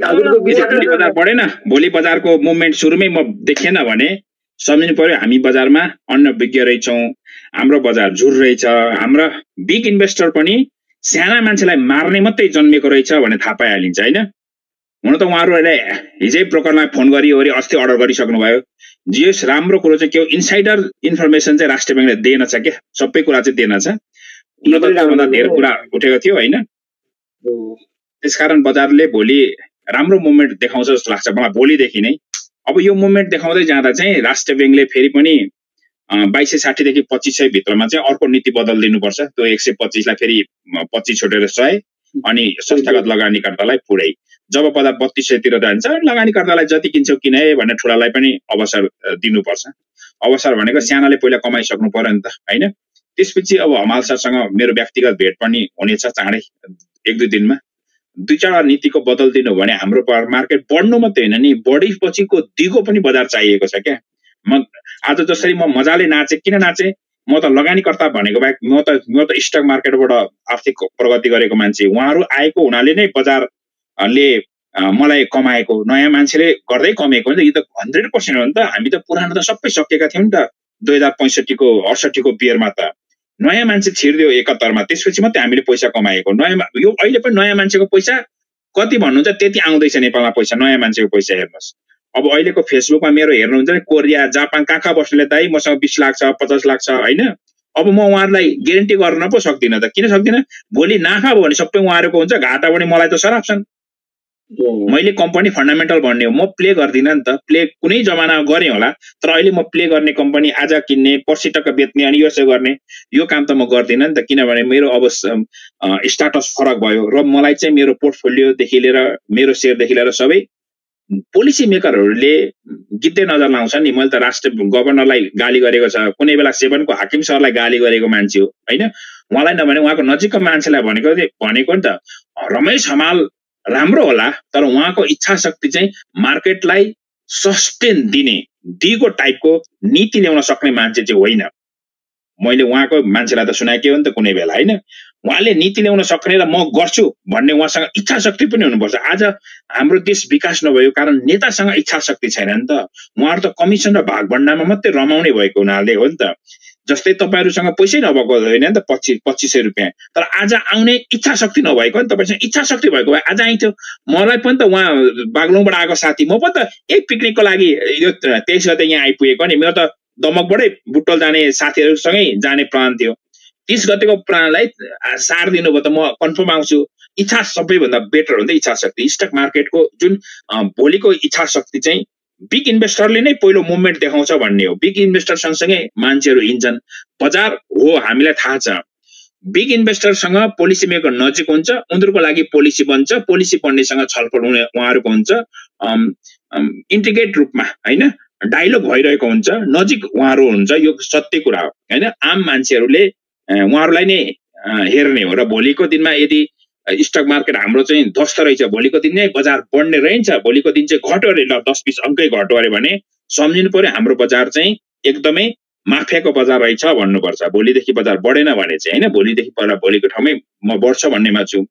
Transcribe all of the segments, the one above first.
हजुरको बजार बढेन, भोलि बजारको मुभमेन्ट सुरुमै म देखेन भने सम्झिनु पर्यो हामी बजारमा अनभिज्ञ रहेछौँ, हाम्रो बजार झुर रहेछ, हाम्रो बिग इन्भेस्टर पनि साना मान्छेलाई मार्ने मात्रै जन्मेको रहेछ भने थाहा पाइहालिन्छ हैन। हुन त उहाँहरूले हिजै ब्रोकरलाई फोन गरिवरी अस्ति अर्डर गरिसक्नु भयो। जियोस् राम्रो कुरो चाहिँ के हो, इनसाइडर इन्फर्मेसन चाहिँ राष्ट्रिय ब्याङ्कले दिएन छ क्या, सबै कुरा चाहिँ दिएन छ। हुन त त्योभन्दा धेरै कुरा उठेको थियो हैन। त्यसकारण बजारले भोलि राम्रो मुभमेन्ट देखाउँछ जस्तो लाग्छ मलाई भोलिदेखि नै। अब यो मुभमेन्ट देखाउँदै जाँदा चाहिँ राष्ट्रिय ब्याङ्कले फेरि पनि 2260 देखि 2500 भित्रमा चाहिँ अर्को नीति बदल दिनुपर्छ। त्यो 125 लाई फेरि 25 छोडेर 100 अनि संस्थागत लगानीकर्तालाई पुरै। जब बजार 3200 तिर जान्छ लगानीकर्तालाई जति किन्छौ किने भन्ने ठुलालाई पनि अवसर दिनुपर्छ। अवसर भनेको सानाले पहिला कमाइसक्नु पर्यो नि त हैन। त्यसपछि अब हमाल सरसँग मेरो व्यक्तिगत भेट पनि हुनेछ चाँडै 1-2 दिनमा। 2-4 नीतिको बदल दिनु भने हाम्रो मार्केट बढ्नु मात्रै हैन नि, बढीपछिको दिगो पनि बजार चाहिएको छ क्या। म आज जसरी म मजाले नाचे, किन नाचे, म त लगानीकर्ता भनेको बाहेक म त स्टक मार्केटबाट आर्थिक प्रगति गरेको मान्छे। उहाँहरू आएको हुनाले नै बजारले मलाई कमाएको, नयाँ मान्छेले गर्दै कमेको नि त। यो त 100% हो नि त। हामी त पुरानो त सबै सकेका थियौँ नि त 2065 को 68 को बियरमा त। नयाँ मान्छे छिर्दियो 71 मा, त्यसपछि मात्रै हामीले पैसा कमाएको। नयाँ यो अहिले पनि नयाँ मान्छेको पैसा कति भन्नुहुन्छ त्यति आउँदैछ नेपालमा पैसा, नयाँ मान्छेको पैसा हेर्नुहोस्। अब अहिलेको फेसबुकमा मेरो हेर्नुहुन्छ नि, कोरिया जापान कहाँ बस्नेले दाइ मसँग 20 लाख छ 50 लाख छ हैन। अब म उहाँहरूलाई ग्यारेन्टी गर्न पो सक्दिनँ त। किन सक्दिनँ? भोलि नाफा भयो भने सबै उहाँहरूको हुन्छ, घाटा भने मलाई त सराप छन्। मैले कम्पनी फन्डामेन्टल भन्ने हो, म प्ले गर्दिनँ नि त। प्ले कुनै जमानामा गरेँ होला, तर अहिले म प्ले गर्ने कम्पनी आज किन्ने पर्सि टक्क बेच्ने अनि यसो गर्ने यो काम त म गर्दिनँ नि त। किनभने मेरो अब स्टाटस फरक भयो र मलाई चाहिँ मेरो पोर्टफोलियोदेखि लिएर मेरो सेयरदेखि लिएर सबै पोलिसी मेकरहरूले गिद्धे नजर लाउँछ नि। मैले त राष्ट्रिय गभर्नरलाई गाली गरेको छ, कुनै बेला 7 को हाकिम सरलाई गाली गरेको मान्छे हो हैन। उहाँलाई नभने उहाँको नजिकको मान्छेलाई भनेको नि त रमेश हमाल राम्रो होला, तर उहाँको इच्छा शक्ति चाहिँ मार्केटलाई सस्टेन दिने दिगो टाइपको नीति ल्याउन सक्ने मान्छे चाहिँ होइन। मैले उहाँको मान्छेलाई त सुनाएकै हो नि त कुनै बेला हैन। उहाँले नीति ल्याउन सक्ने र म गर्छु भन्ने उहाँसँग इच्छा शक्ति पनि हुनुपर्छ। आज हाम्रो देश विकास नभएको कारण नेतासँग इच्छा शक्ति छैन नि त। उहाँहरू त कमिसन र भागभण्डामा मात्रै रमाउने भएको हुनाले हो नि त। जस्तै तपाईहरुसँग पैसै नभएको होइन नि त 2500 रुपैयाँ, तर आज आउने इच्छा शक्ति नभएको नि। तपाईसँग इच्छा शक्ति भएको भए आज आइथ्यो। मलाई पनि त उहाँ बागलुङबाट आएको साथी, म पनि त एक पिकनिकको लागि यो 23 गते यहाँ आइपुगेको नि। मेरो त दमकबाटै बुटोल जाने साथीहरुसँगै जाने प्लान थियो। 30 गतेको प्लानलाई सार दिनुभयो त म कन्फर्म आउँछु। इच्छा सबैभन्दा बेटर हो नि त इच्छा शक्ति। स्टक मार्केटको जुन भोलिको इच्छा शक्ति चाहिँ बिग इन्भेस्टरले नै पहिलो मुभमेन्ट देखाउँछ भन्ने हो। बिग इन्भेस्टर सँगसँगै मान्छेहरू हिँड्छन्। बजार हो हामीलाई थाहा छ। बिग इन्भेस्टरसँग पोलिसी मेकर नजिक हुन्छ, उनीहरूको लागि पोलिसी बन्छ, पोलिसी बन्नेसँग छलफल उहाँहरूको हुन्छ, इन्टिग्रेट रूपमा हैन डायलग भइरहेको हुन्छ, नजिक उहाँहरू हुन्छ। यो सत्य कुरा हो हैन। आम मान्छेहरूले उहाँहरूलाई नै हेर्ने हो र भोलिको दिनमा यदि स्टक मार्केट हाम्रो चाहिँ ध्वस्त रहेछ, भोलिको दिन नै बजार बढ्ने रहन्छ, भोलिको दिन चाहिँ घट्यो अरे, ल 10-20 अंकै घट्यो अरे भने सम्झिनु पर्यो हाम्रो बजार चाहिँ एकदमै माफियाको बजार रहेछ भन्नुपर्छ। भोलिदेखि बजार बढेन भने चाहिँ हैन, भोलिदेखि भोलिको ठाउँमै म बढ्छ भन्नेमा छु।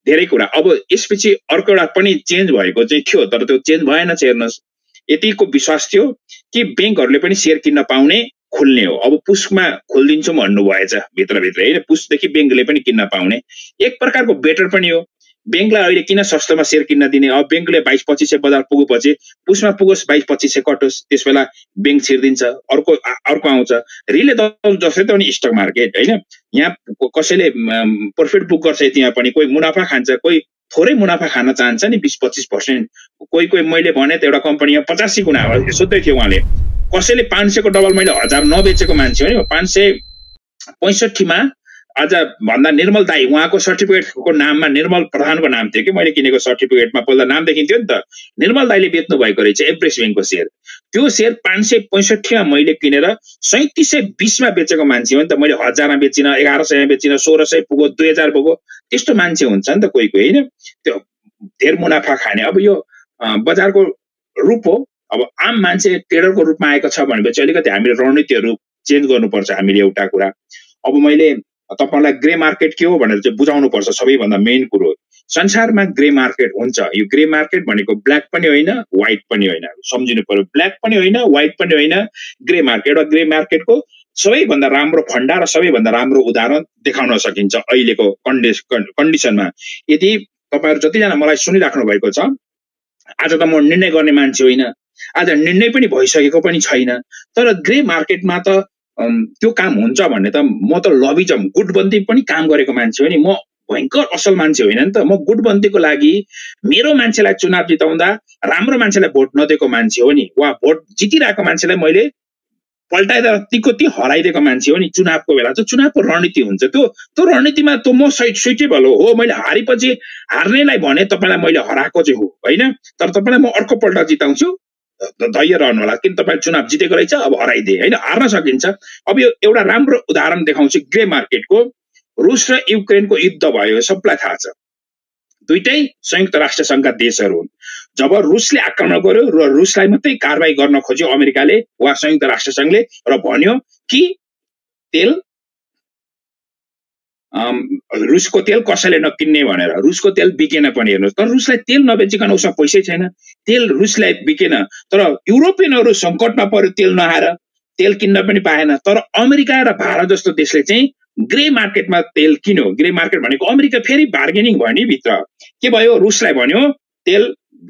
धेरै कुरा अब यसपछि अर्को एउटा पनि चेन्ज भएको चाहिँ थियो, तर त्यो चेन्ज भएन। हेर्नुहोस्, यतिको विश्वास थियो कि बैंकहरूले पनि शेयर किन्न पाउने खुल्ने हो। अब पुस्कमा खोलिदिन्छौँ भन्नु भएछ भित्रभित्र हैन, पुस्कदेखि बैंकले पनि किन्न पाउने एक प्रकारको बेटर पनि हो। बैंकलाई अहिले किन सस्तोमा शेयर किन्न दिने? अब बैंकले 22-2500 बजार पुगेपछि पुस्कमा पुगोस्, 22-2500 कटोस्, त्यसबेला बैंक छिर्दिन्छ, अर्को आउँछ। रिले जस्तै त नि स्टक मार्केट हैन। यहाँ कसैले प्रॉफिट बुक गर्छ, त्यहाँ पनि कोही मुनाफा खान्छ, कोही थोरै मुनाफा खान चाहन्छ नि 20-25%। कोही मैले भने त एउटा कम्पनीमा 85 गुणा हो सोध्दै थियो उहाँले। कसैले 500 को डबल मैले 1000 नबेचेको मान्छे हो नि। 565 मा आज भन्दा निर्मल दाई उहाँको सर्टिफिकेटको नाममा निर्मल प्रधानको नाम थियो कि मैले किनेको सर्टिफिकेटमा पहिला नाम देखिन्थ्यो नि त। निर्मल दाईले बेच्नु भएको रहेछ एभरेस्ट बैंकको शेयर। त्यो शेयर 565 मा मैले किनेर 3720 मा बेचेको मान्छे हो नि त। मैले 1000 मा बेचिन, 1100 मा बेचिन, 1600 पुग्यो, 2000 पुग्यो। त्यस्तो मान्छे हुन्छ नि त कोही हैन, त्यो धेर मुनाफा खाने। अब यो बजारको रूप हो। अब आम मान्छे ट्रेडरको रूपमा आएको छ भनेपछि अलिकति हामीले रणनीतिहरू चेन्ज गर्नुपर्छ हामीले एउटा कुरा। अब मैले तपाईलाई ग्रे मार्केट के हो भनेर चाहिँ बुझाउनु पर्छ सबैभन्दा मेन कुरो। संसारमा ग्रे मार्केट हुन्छ। यो ग्रे मार्केट भनेको ब्ल्याक पनि होइन व्हाइट पनि होइन, सम्झिनु पर्यो। ब्ल्याक पनि होइन व्हाइट पनि होइन, ग्रे मार्केट। र ग्रे मार्केटको सबैभन्दा राम्रो फन्डा र सबैभन्दा राम्रो उदाहरण देखाउन सकिन्छ अहिलेको कन्डिसनमा। यदि तपाईहरु जतिजना मलाई सुनिराख्नु भएको छ, आज त म निर्णय गर्ने मान्छे होइन, आज निर्णय पनि भइसकेको पनि छैन, तर ग्रे मार्केटमा त त्यो काम हुन्छ भन्ने त म त लबिजम गुटबन्दी पनि काम गरेको मान्छे हो नि। म भयंकर असल मान्छे होइन नि त। म गुटबन्दीको लागि मेरो मान्छेलाई चुनाव जिताउँदा राम्रो मान्छेलाई भोट नदिएको मान्छे हो नि, वा भोट जितिरहेको मान्छेलाई मैले पल्टाएर तीको ती हराइदिएको मान्छे हो नि। चुनावको बेला चाहिँ चुनावको रणनीति हुन्छ, त्यो रणनीतिमा त म सुइटेबल हो। मैले हारेपछि हार्नेलाई भने तपाईलाई मैले हराएको चाहिँ हो होइन, तर तपाईलाई म अर्को पल्ट जिताउँछु, धैर्य रहनु होला। किन तपाईले चुनाव जितेको रहेछ, अब हराइदिए होइन, हार्न सकिन्छ। अब यो एउटा राम्रो उदाहरण देखाउँछु ग्रे मार्केटको। रुस र युक्रेनको युद्ध भयो, सबलाई थाहा छ। दुईटै संयुक्त राष्ट्र संघका देशहरू हुन्। जब रुसले आक्रमण गर्यो र रुसलाई मात्रै कारबाही गर्न खोज्यो अमेरिकाले वा संयुक्त राष्ट्र संघले, र भन्यो कि तेल रुसको तेल कसैले नकिन्ने भनेर, रुसको तेल बिकेन पनि। हेर्नुहोस्, तर रुसलाई तेल नबेचिकन उसमा पैसै छैन, तेल रुसलाई बिकेन। तर युरोपियनहरू सङ्कटमा पर्यो, तेल नआएर तेल किन्न पनि पाएन। तर अमेरिका र भारत जस्तो देशले चाहिँ ग्रे मार्केटमा तेल किन्यो। ग्रे मार्केट भनेको अमेरिका फेरि बार्गेनिङ भयो नि भित्र। के भयो, रुसलाई भन्यो तेल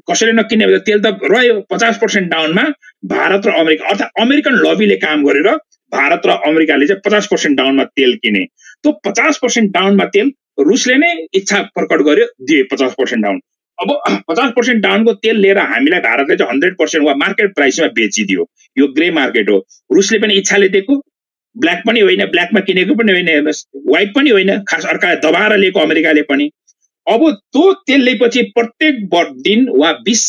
कसैले नकिन्ने, तेल त रह्यो 50% डाउनमा। भारत र अमेरिका अर्थात् अमेरिकन लबीले काम गरेर भारत र अमेरिकाले चाहिँ 50% डाउनमा तेल किने। त्यो 50% डाउनमा तेल रुसले नै इच्छा प्रकट गर्यो, दिए 50% डाउन। अब 50% डाउनको तेल लिएर हामीलाई भारतले चाहिँ 100% वा मार्केट प्राइसमा बेचिदियो। यो ग्रे मार्केट हो। रुसले पनि इच्छाले दिएको, ब्ल्याक पनि होइन, ब्ल्याकमा किनेको पनि होइन, हेर्नुहोस् व्हाइट पनि होइन, खास अर्काले दबाएर लिएको अमेरिकाले पनि। अब त्यो तेल लिएपछि प्रत्येक दिन वा 20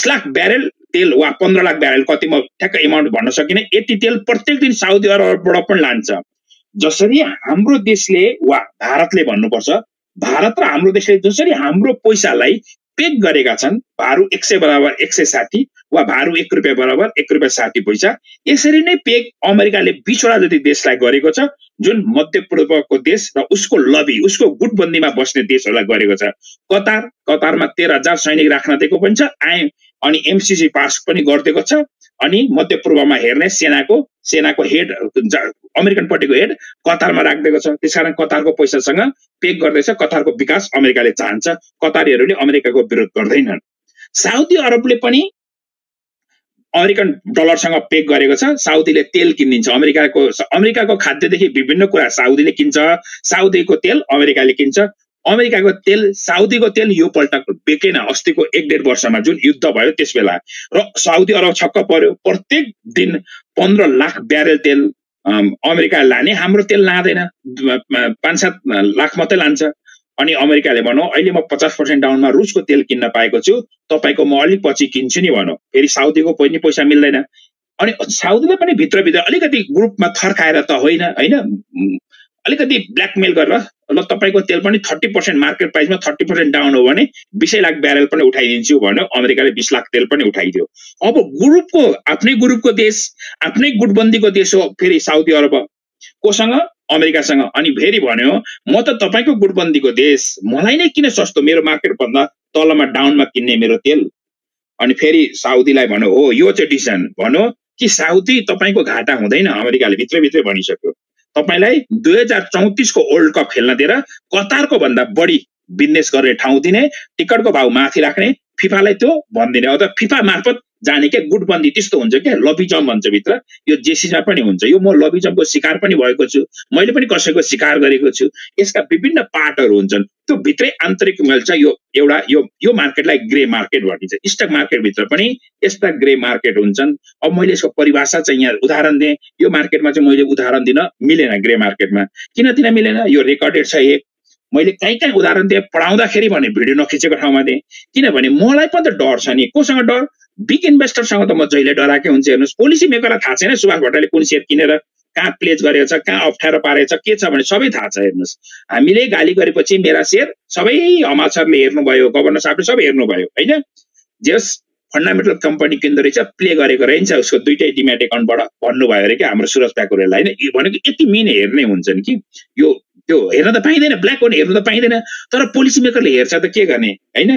लाख ब्यारेल तेल वा 15 लाख ब्यारेल, कति म ठ्याक्कै एमाउन्ट भन्न सकिनँ, यति तेल प्रत्येक दिन साउदी अरबबाट पनि लान्छ। जसरी हाम्रो देशले वा भारतले भन्नुपर्छ, भारत र हाम्रो देशले जसरी हाम्रो पैसालाई पेग गरेका छन्, भारु 100 बराबर 160 वा भारु 1 रुपैयाँ बराबर 1 रुपैयाँ 60 पैसा, यसरी नै पेग अमेरिकाले 20वटा जति देशलाई गरेको छ, जुन मध्यपूर्वको देश र उसको लबी, उसको गुटबन्दीमा बस्ने देशहरूलाई गरेको छ। कतारमा 13,000 सैनिक राख्न दिएको पनि छ, अनि एमसीसी पास पनि गरिदिएको छ। अनि मध्यपूर्वमा हेर्ने सेनाको हेड, अमेरिकन पार्टीको हेड कतारमा राखिदिएको छ। त्यसकारण कतारको पैसासँग पेग गर्दैछ, कतारको विकास अमेरिकाले चाहन्छ, कतारीहरूले अमेरिकाको विरोध गर्दैनन्। साउदी अरबले पनि अमेरिकन डलरसँग पेग गरेको छ। साउदीले तेल किनिदिन्छ, अमेरिकाको खाद्यदेखि विभिन्न कुरा साउदीले किन्छ, साउदीको तेल अमेरिकाले किन्छ। अमेरिकाको तेल, साउदीको तेल यो पल्ट बेकेन अस्तिको 1-1.5 वर्षमा जुन युद्ध भयो त्यस बेला, र साउदी अरब छक्क पर्यो। प्रत्येक दिन 15 लाख ब्यारेल तेल अमेरिका लाने, हाम्रो तेल लाँदैन, 5-7 लाख मात्रै लान्छ। अनि अमेरिकाले भनौँ अहिले म 50% डाउनमा रुसको तेल किन्न पाएको छु, तपाईको म अलिक पछि किन्छु नि भनौँ, फेरि साउदीको पनि पैसा मिल्दैन। अनि साउदीले पनि भित्रभित्र अलिकति ग्रुपमा थर्काएर त होइन, अलिकति ब्ल्याकमेल गरेर ल तपाईको तेल पनि 30% मार्केट प्राइसमा 30% डाउन हो भने 20 लाख ब्यारेल पनि उठाइदिन्छु भन्यो। अमेरिकाले 20 लाख तेल पनि उठाइदियो। अब ग्रुपको, आफ्नै ग्रुपको देश, आफ्नै गुटबन्दीको देश हो फेरि साउदी अरब, कोसँग, अमेरिकासँग। अनि फेरि भन्यो म त तपाईको गुटबन्दीको देश, मलाई नै किन सस्तो, मेरो मार्केट भन्दा तलमा डाउनमा किन्ने मेरो तेल। अनि फेरि साउदीलाई भन्यो हो यो चाहिँ डिसिजन, भन्यो कि साउदी तपाईको घाटा हुँदैन, अमेरिकाले भित्रभित्रै भनिसक्यो। तपाईलाई 2034 को वर्ल्ड कप खेल्न दिएर कतारको भन्दा बढी बिजनेस गर्ने ठाउँ दिने, टिकटको भाउ माथि राख्ने, फिफालाई त्यो भन्दिने, अथवा फिफा मार्फत जाने के गुटबन्दी त्यस्तो हुन्छ के, लबिजम भन्छ भित्र। यो जेसीमा पनि हुन्छ। यो म लबिजमको शिकार पनि भएको छु, मैले पनि कसैको शिकार गरेको छु। यसका विभिन्न पार्टहरू हुन्छन्, त्यो भित्रै आन्तरिक मिल्छ। यो एउटा यो मार्केटलाई ग्रे मार्केट भनिन्छ। स्टक मार्केट भित्र पनि यस्ता ग्रे मार्केट हुन्छन्। अब मैले यसको परिभाषा चाहिँ यहाँ उदाहरण दिएँ। यो मार्केटमा चाहिँ मैले उदाहरण दिन मिलेन। ग्रे मार्केटमा किन दिन मिलेन, यो रेकर्डेड छ। मैले कहीँ उदाहरण दिएँ, पढाउँदाखेरि भने भिडियो नखिचेको ठाउँमा दिएँ, किनभने मलाई पनि त डर छ नि। कोसँग डर, बिग इन्भेस्टरसँग त म जहिले डराएकै हुन्छ। हेर्नुहोस्, पोलिसी मेकरलाई थाहा छैन सुभाष भट्टराईले कुन सेयर किनेर कहाँ प्लेज गरेको छ, कहाँ अप्ठ्यारो पारेको छ, के छ भने सबै थाहा छ। हेर्नुहोस्, हामीले गाली गरेपछि मेरा सेयर सबै अमाचरले हेर्नुभयो, गभर्नर साहबले सबै हेर्नुभयो होइन। जस फन्डामेन्टल कम्पनी किन्दो रहेछ, प्ले गरेको रहेछ उसको दुईटै डिम्याट एकाउन्टबाट भन्नुभयो अरे कि हाम्रो सुरज प्याकुरेललाई होइन। भनेको यति मेन हेर्ने हुन्छन् कि यो त्यो हेर्न त पाइँदैन, ब्ल्याक होल हेर्न त पाइँदैन, तर पोलिसी मेकरले हेर्छ त के गर्ने होइन।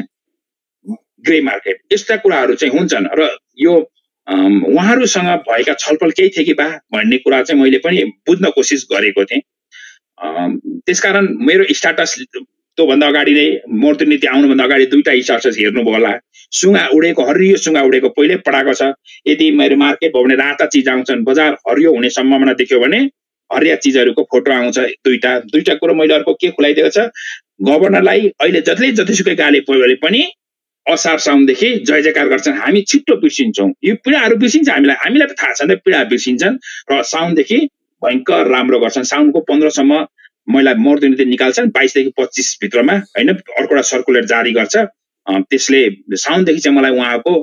ग्रे मार्केट यस्ता कुराहरू चाहिँ हुन्छन् र यो उहाँहरूसँग भएका छलफल केही थियो कि बा भन्ने कुरा चाहिँ मैले पनि बुझ्न कोसिस गरेको थिएँ। त्यसकारण मेरो स्टाटस त्योभन्दा अगाडि नै मूर्त नीति आउनुभन्दा अगाडि दुईटा स्टाटस हेर्नुभयो होला। सुगा उडेको हरियो सुगा उडेको पहिल्यै पठाएको छ। यदि मेरो मार्केट भयो भने राता चिज आउँछन्, बजार हरियो हुने सम्भावना देख्यो भने हरिया चिजहरूको फोटो आउँछ। दुईटा कुरो मैले अर्को के खुलाइदिएको छ, गभर्नरलाई अहिले जतिसुकै गाली पऱ्यो पनि असार साउनदेखि जय जयकार गर्छन्। हामी छिट्टो बिर्सिन्छौँ, यो पीडाहरू बिर्सिन्छ हामीलाई थाहा छ नि पीडा बिर्सिन्छन् र साउनदेखि भयङ्कर राम्रो गर्छन्। साउनको 15 सम्म महिला मूर्त नीति निकाल्छन्, 22 देखि 25 भित्रमा होइन अर्कोटा सर्कुलर जारी गर्छ। त्यसले साउनदेखि चाहिँ मलाई उहाँको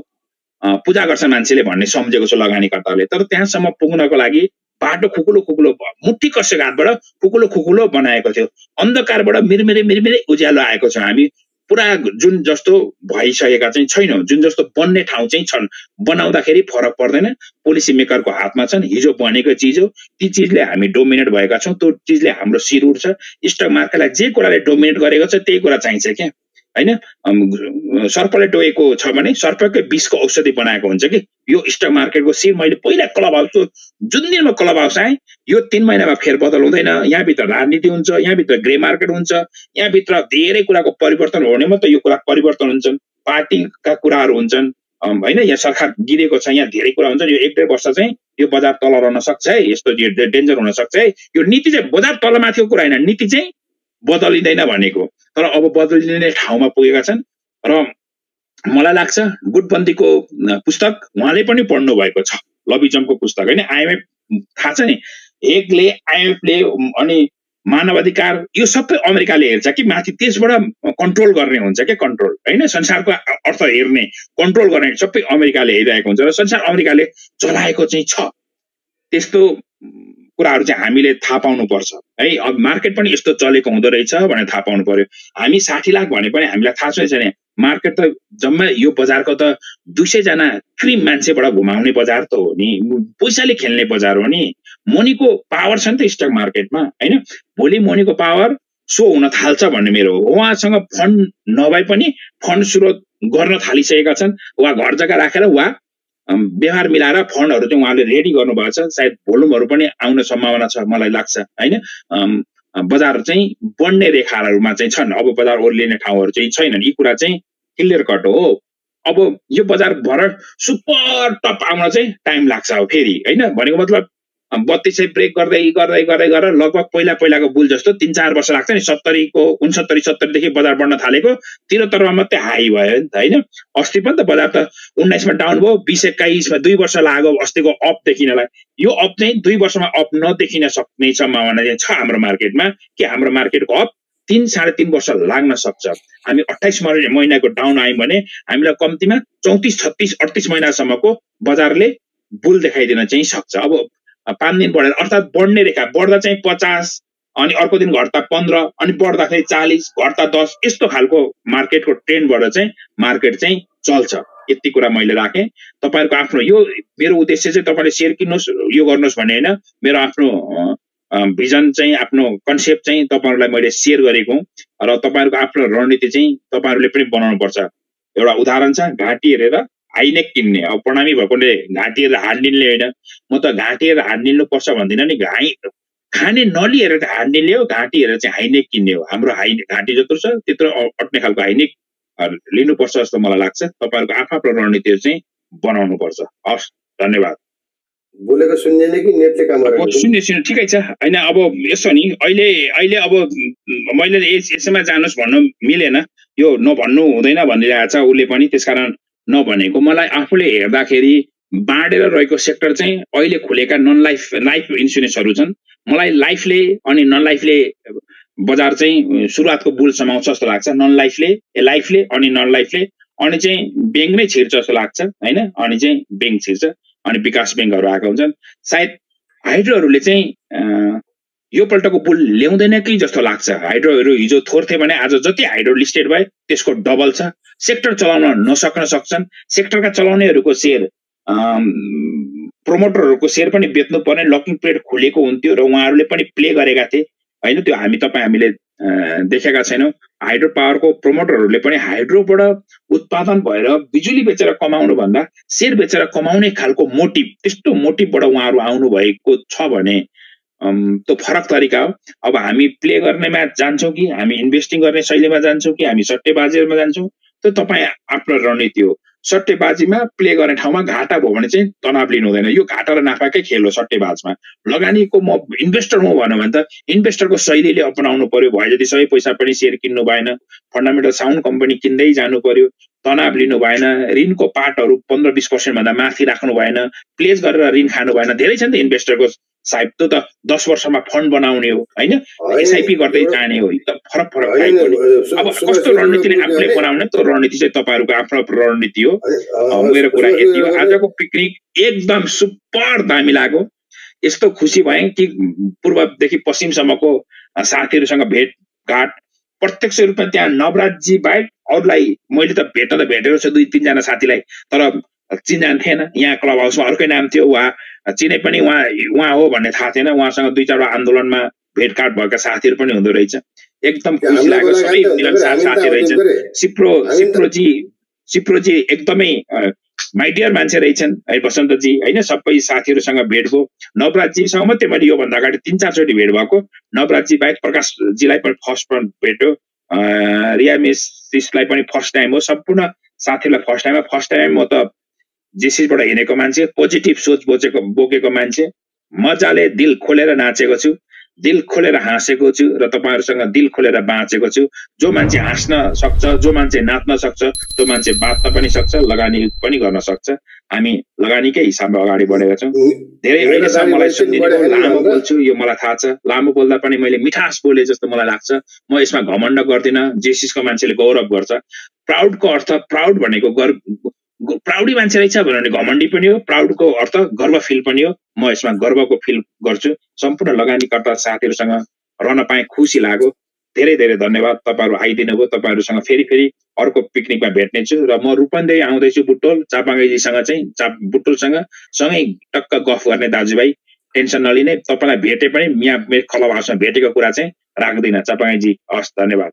पूजा गर्छ मान्छेले भन्ने सम्झेको छु लगानीकर्ताले। तर त्यहाँसम्म पुग्नको लागि बाटो खुकुलो मुट्ठी कसेको हातबाट खुकुलो बनाएको थियो। अन्धकारबाट मिरमिरे उज्यालो आएको छ। हामी पुरा जुन जस्तो भइसकेका चाहिँ छैनौँ, जुन जस्तो बन्ने ठाउँ चाहिँ छन्। बनाउँदाखेरि फरक पर्दैन, पोलिसी मेकरको हातमा छन्। हिजो बनेको चिज हो, ती चिजले हामी डोमिनेट भएका छौँ, त्यो चिजले हाम्रो शिर उठ्छ। स्टक मार्केटलाई जे कुराले डोमिनेट गरेको छ त्यही कुरा चाहिन्छ क्या होइन। सर्पले टोएको छ भने सर्पकै विषको औषधि बनाएको हुन्छ कि यो स्टक मार्केटको शिर। मैले पहिला क्लब हाउसको जुन दिनमा क्लब हाउस आएँ यो 3 महिनामा फेरबदल हुँदैन। यहाँभित्र राजनीति हुन्छ, यहाँभित्र ग्रे मार्केट हुन्छ, यहाँभित्र धेरै कुराको परिवर्तन हो भने मात्रै यो कुरा परिवर्तन हुन्छन्। पार्टीका कुराहरू हुन्छन् होइन, यहाँ सरकार गिरेको छ, यहाँ धेरै कुरा हुन्छ। यो 1-1.5 वर्ष चाहिँ यो बजार तल रहन सक्छ है, यस्तो डेन्जर हुन सक्छ है। यो नीति चाहिँ बजार तलमाथिको कुरा होइन, नीति चाहिँ बदलिँदैन भनेको, तर अब बदलिने ठाउँमा पुगेका छन्। र मलाई लाग्छ गुटबन्दीको पुस्तक उहाँले पनि पढ्नु भएको छ, लबिजमको पुस्तक होइन। आइएमएफ थाहा छ नि, हेगले आइएमएफले अनि मानवाधिकार यो सबै अमेरिकाले हेर्छ कि माथि, त्यसबाट कन्ट्रोल गर्ने हुन्छ क्या, कन्ट्रोल होइन। संसारको अर्थ हेर्ने कन्ट्रोल गर्ने सबै अमेरिकाले हेरिरहेको हुन्छ र संसार अमेरिकाले चलाएको चाहिँ छ। त्यस्तो कुराहरू चाहिँ हामीले थाहा पाउनुपर्छ है। अब मार्केट पनि यस्तो चलेको हुँदो रहेछ भनेर थाहा पाउनु पर्यो। हामी 60 लाख भने पनि हामीलाई थाहा छैन। मार्केट त जम्मा यो बजारको त 200 जना क्रिम मान्छेबाट घुमाउने बजार त हो नि, पैसाले खेल्ने बजार हो नि। मनीको पावर छ नि त स्टक मार्केटमा होइन। भोलि मनीको पावर सो हुन थाल्छ भन्ने मेरो हो। उहाँसँग फन्ड नभए पनि फन्ड स्रोत गर्न थालिसकेका छन्। वा घर जग्गा राखेर वा व्यवहार मिलाएर फन्डहरू चाहिँ उहाँले रेडी गर्नुभएको छ। सायद भोल्युमहरू पनि आउने सम्भावना छ मलाई लाग्छ होइन। बजार चाहिँ बढ्ने रेखाहरूमा चाहिँ छन्, अब बजार ओर्लिने ठाउँहरू चाहिँ छैनन्। यी कुरा चाहिँ क्लियर कट हो। अब यो बजार भर सुपर टप आउन चाहिँ टाइम लाग्छ अब फेरि होइन। भनेको मतलब 32 ब्रेक गर्दै लगभग पहिलाको बुल जस्तो 3-4 वर्ष लाग्छ नि। 70 देखि बजार बढ्न थालेको 73 मा मात्रै हाई भयो नि त होइन। अस्ति पनि त बजार त 19 मा डाउन भयो, 20-21 मा 2 वर्ष लाग्यो अस्तिको अप देखिनलाई। यो अप चाहिँ 2 वर्षमा अप नदेखिन सक्ने सम्भावना चाहिँ छ हाम्रो मार्केटमा कि हाम्रो मार्केटको अप 3-3.5 वर्ष लाग्न सक्छ। हामी 28 महिनाको डाउन आयौँ भने हामीलाई कम्तीमा 34-36-38 महिनासम्मको बजारले बुल देखाइदिन चाहिँ सक्छ। अब 5 दिन बढेर अर्थात् बढ्ने रेखा बढ्दा चाहिँ 50 अनि अर्को दिन घट्दा 15 अनि बढ्दाखेरि 40 घट्दा 10 यस्तो खालको मार्केटको ट्रेन्डबाट चाहिँ मार्केट चाहिँ चल्छ। यति कुरा मैले राखेँ। तपाईहरुको आफ्नो यो मेरो उद्देश्य चाहिँ तपाईले शेयर किन्नुस् यो गर्नुस् भन्ने हैन। मेरो आफ्नो भिजन चाहिँ आफ्नो कन्सेप्ट चाहिँ तपाईहरुलाई मैले शेयर गरेको र तपाईहरुको आफ्नो रणनीति चाहिँ तपाईहरुले पनि बनाउनु पर्छ। एउटा उदाहरण छ, घाँटी हेरेर हाइनेक किन्ने। अब प्रणामी भएकोले घाँटी हेरेर हात निल्ने हैन। म त घाँटी हेरेर हात निल्नु पर्छ भन्दिन नि। खाने नली हेरेर हात निल्ने हो, घाँटी हेरेर चाहिँ हाइनेक किन्ने हो। हाम्रो घाँटी जत्रो छ त्यत्रो अट्ने खालको हाइनेक लिनुपर्छ जस्तो मलाई लाग्छ। तपाईहरुको आफ्नो रणनीतिहरु चाहिँ बनाउनु पर्छ। हस्, धन्यवाद। बोलेको सुन्दैन कि नेटले काम गरेको? सुन्ने ठिकै छ हैन। अब यसो नि अहिले अब मैले यसैमा जानुस् भन्नु मिलेन, यो नभन्नु हुँदैन भनिरहेको छ उसले पनि, त्यसकारण नभनेको। मलाई आफूले हेर्दाखेरि बाँडेर रहेको सेक्टर चाहिँ अहिले खुलेका नन लाइफ इन्स्योरेन्सहरू छन्। मलाई लाइफले अनि नन लाइफले बजार चाहिँ सुरुवातको बुल समाउँछ जस्तो लाग्छ। नन लाइफले अनि नन लाइफले अनि चाहिँ ब्याङ्क नै छिर्छ जस्तो लाग्छ हैन। अनि चाहिँ ब्याङ्क छिर्छ अनि विकास ब्याङ्कहरू आएको हुन्छन्। सायद हाइड्रोहरूले चाहिँ यो पल्टको बुल ल्याउँदैन कि जस्तो लाग्छ। हाइड्रोहरू हिजो थोर थिए भने आज जति हाइड्रो लिस्टेड भए त्यसको डबल छ। सेक्टर चलाउन नसक्न सक्छन्। सेक्टरका चलाउनेहरूको सेयर प्रोमोटरहरूको सेयर पनि बेच्नु पर्ने लकिङ पिरियड खुलेको हुन्थ्यो र उहाँहरूले पनि प्ले गरेका थिए हैन। त्यो हामीले देखेका छैनौँ। हाइड्रो पावरको प्रोमोटरहरूले पनि हाइड्रोबाट उत्पादन भएर बिजुली बेचेर कमाउनु भन्दा सेयर बेचेर कमाउने खालको मोटिभ, त्यस्तो मोटिभबाट उहाँहरू आउनु भएको छ भने त्यो फरक तरिका हो। अब हामी प्ले गर्नेमा जान्छौँ कि हामी इन्भेस्टिङ गर्ने शैलीमा जान्छौँ कि हामी सट्टेबाजीमा जान्छौँ, त्यो तपाईँ आफ्नो रणनीति हो। सट्टेबाजीमा प्ले गर्ने ठाउँमा घाटा भयो भने चाहिँ तनाव लिनु हुँदैन। यो घाटा र नाफाकै खेल हो सट्टेबाजमा। लगानीको म इन्भेस्टर हो भनौँ भने त इन्भेस्टरको शैलीले अपनाउनु पर्यो। भए जति सबै पैसा पनि सेयर किन्नु भएन, फन्डामेन्टल साउन्ड कम्पनी किन्दै जानु पर्यो, तनाव लिनु भएन, ऋणको पार्टहरू 15-20% भन्दा माथि राख्नु भएन, प्लेज गरेर ऋण खानु भएन। धेरै छ नि त इन्भेस्टरको सायद त्यो त 10 वर्षमा फन्ड बनाउने हो हैन, एसआइपी गर्दै जाने हो। फरक अब कस्तो रणनीतिले आफूले बनाउने त्यो रणनीति चाहिँ तपाईहरुको आफ्नो रणनीति हो। मेरो कुरा यति हो। आजको पिकनिक एकदम सुपर दामी लाग्यो। यस्तो खुसी भएँ कि पूर्वदेखि पश्चिमसम्मको साथीहरूसँग भेटघाट प्रत्यक्ष रूपमा त्यहाँ नवराजजी बाहेक अरूलाई मैले त भेटेको छु 2-3 जना साथीलाई, तर चिन्जान थिएन। यहाँ क्लब हाउसमा अर्कै नाम थियो, उहाँ चिने पनि उहाँ हो भन्ने थाहा थिएन। उहाँसँग 2-4 आन्दोलनमा भेटघाट भएका साथीहरू पनि हुँदो रहेछ। एकदम खुसी लाग्यो। सबै मिलनसार साथी रहेछन्। सिप्रोजी एकदमै माइ डियर मान्छे रहेछन् है, बसन्तजी हैन। सबै साथीहरूसँग भेट भयो। नवराजजीसँग मात्रै मैले योभन्दा अगाडि 3-4 चोटि भेट भएको। नवराजजी बाहेक प्रकाशजीलाई पनि फर्स्ट भेट्यो, रिया मिसलाई पनि फर्स्ट टाइम हो। सम्पूर्ण साथीलाई फर्स्ट टाइम म त जेसिसबाट हिँडेको मान्छे, पोजिटिभ सोच बोकेको मान्छे, मजाले दिल खोलेर नाचेको छु, दिल खोलेर हाँसेको छु र तपाईहरुसँग दिल खोलेर बाँचेको छु। जो मान्छे हाँस्न सक्छ, जो मान्छे नाच्न सक्छ, त्यो मान्छे बाँच्न पनि सक्छ, लगानी पनि गर्न सक्छ। हामी लगानीकै हिसाबमा अगाडि बढेका छौँ। धेरै अहिलेसम्म मलाई सुनिदिनु, लामो बोल्छु यो मलाई थाहा छ। लामो बोल्दा पनि मैले मिठास बोले जस्तो मलाई लाग्छ। म यसमा घमण्ड गर्दिनँ। जेसिसको मान्छेले गौरव गर्छ। प्राउडको अर्थ, प्राउड भनेको प्राउडी मान्छे रहेछ भने घमण्डी पनि हो। प्राउडको अर्थ गर्व फिल पनि हो। म यसमा गर्वको फिल गर्छु। सम्पूर्ण लगानीकर्ता साथीहरूसँग रहन पाएँ, खुसी लाग्यो। धेरै धेरै धन्यवाद। तपाईहरु आइदिनु भयो। तपाईहरुसँग फेरि अर्को पिकनिकमा भेट्नेछु र म रूपन्देही आउँदैछु बुटोल। चापागाईजीसँग चाहिँ बुटोलसँग सँगै टक्क गफ गर्ने दाजुभाइ, टेन्सन नलिने। तपाईलाई भेटे पनि यहाँ मेरो क्लब हाउसमा भेटेको कुरा चाहिँ राख्दिनँ। चापागाईजी हस्, धन्यवाद।